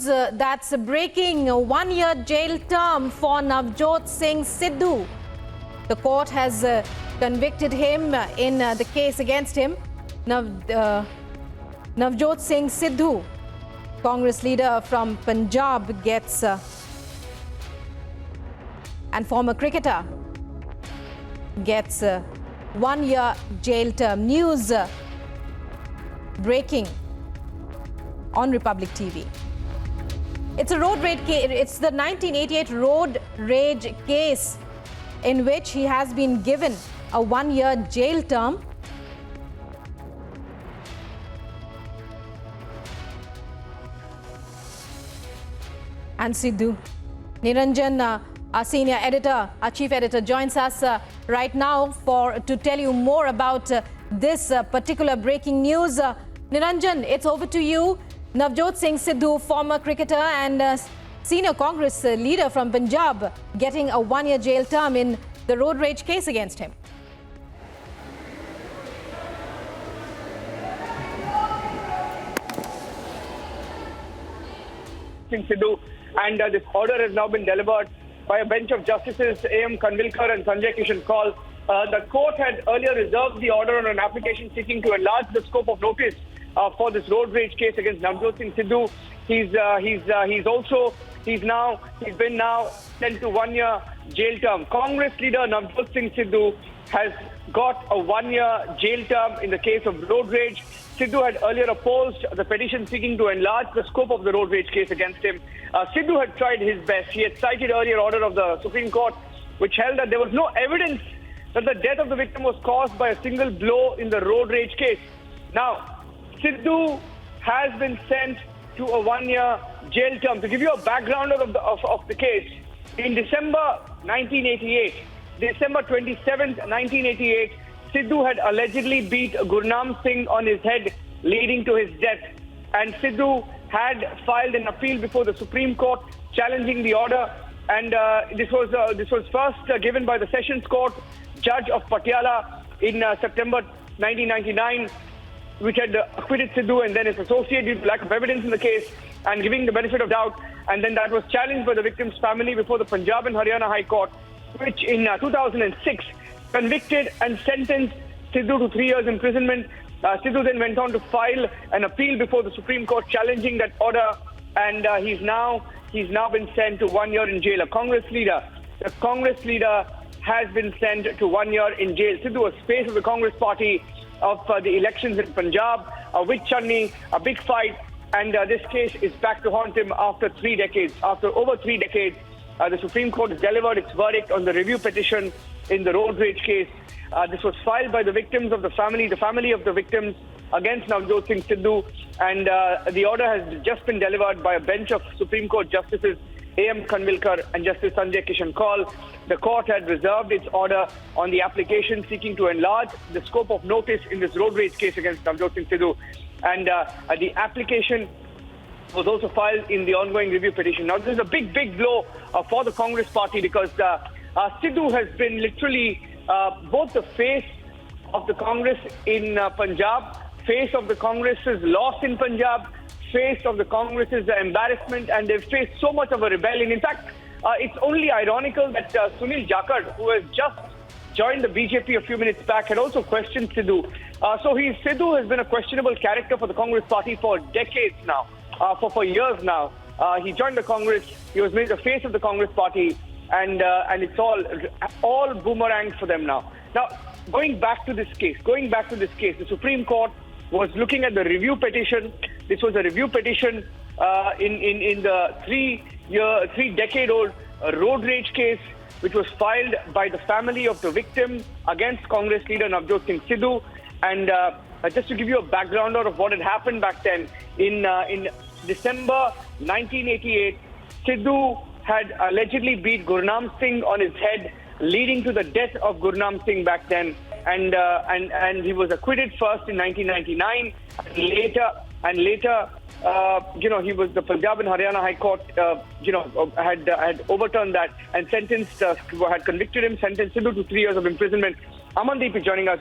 that's breaking. A one-year jail term for Navjot Singh Sidhu. The court has convicted him in the case against him. Navjot Singh Sidhu, Congress leader from Punjab, gets and former cricketer gets 1 year jail term. News breaking on Republic TV. It's a road rage case. It's the 1988 road rage case in which he has been given a 1 year jail term. And Sidhu, Niranjan, our senior editor, our chief editor, joins us right now to tell you more about this particular breaking news. Niranjan, it's over to you. Navjot Singh Sidhu, former cricketer and senior Congress leader from Punjab, getting a 1 year jail term in the road rage case against him. Singh Sidhu, and this order has now been delivered by a bench of justices A.M. Kanvilkar and Sanjay Kishan Kaul. The court had earlier reserved the order on an application seeking to enlarge the scope of notice for this road rage case against Navjot Singh Sidhu. He's been now sent to 1 year jail term. Congress leader Navjot Singh Sidhu has got a 1 year jail term in the case of road rage. Sidhu had earlier opposed the petition seeking to enlarge the scope of the road rage case against him. Sidhu had tried his best. He had cited earlier order of the Supreme Court, which held that there was no evidence that the death of the victim was caused by a single blow in the road rage case. Now, Sidhu has been sent to a 1 year jail term. To give you a background of the case, in December 1988, December 27th, 1988, Sidhu had allegedly beat Gurnam Singh on his head, leading to his death. And Sidhu had filed an appeal before the Supreme Court challenging the order. And this was first given by the Sessions Court Judge of Patiala in September 1999, which had acquitted Sidhu and then his associate due to lack of evidence in the case and giving the benefit of doubt. And then that was challenged by the victim's family before the Punjab and Haryana High Court, which in 2006 convicted and sentenced Sidhu to 3 years imprisonment. Sidhu then went on to file an appeal before the Supreme Court challenging that order, and he's now been sent to 1 year in jail. The Congress leader has been sent to 1 year in jail. Sidhu was face of the Congress party of the elections in Punjab, with Channi, a big fight, and this case is back to haunt him after 3 decades. After over 3 decades, the Supreme Court has delivered its verdict on the review petition in the road rage case. This was filed by the victims of the family of the victims against Navjot Singh Sidhu, and the order has just been delivered by a bench of Supreme Court Justices A.M. Kanvilkar and Justice Sanjay Kishan Kaul. The court had reserved its order on the application seeking to enlarge the scope of notice in this road rage case against Navjot Singh Sidhu, and the application was also filed in the ongoing review petition. Now, this is a big blow for the Congress party, because Sidhu has been literally both the face of the Congress in Punjab, face of the Congress's loss in Punjab, face of the Congress's embarrassment, and they've faced so much of a rebellion. In fact, it's only ironical that Sunil Jakad, who has just joined the BJP a few minutes back, had also questioned Sidhu. Sidhu has been a questionable character for the Congress party for decades now, for years now. He joined the Congress, he was made the face of the Congress party, and it's all boomerang for them now. Now, going back to this case, the Supreme Court was looking at the review petition. This was a review petition in the 3-decade-old road rage case, which was filed by the family of the victim against Congress leader Navjot Singh Sidhu. And just to give you a background of what had happened back then, in December 1988, Sidhu had allegedly beat Gurnam Singh on his head, leading to the death of Gurnam Singh back then. And he was acquitted first in 1999, and later, he was the Punjab and Haryana High Court, had overturned that and had convicted him, sentenced Sidhu to 3 years of imprisonment. Amandeep is joining us.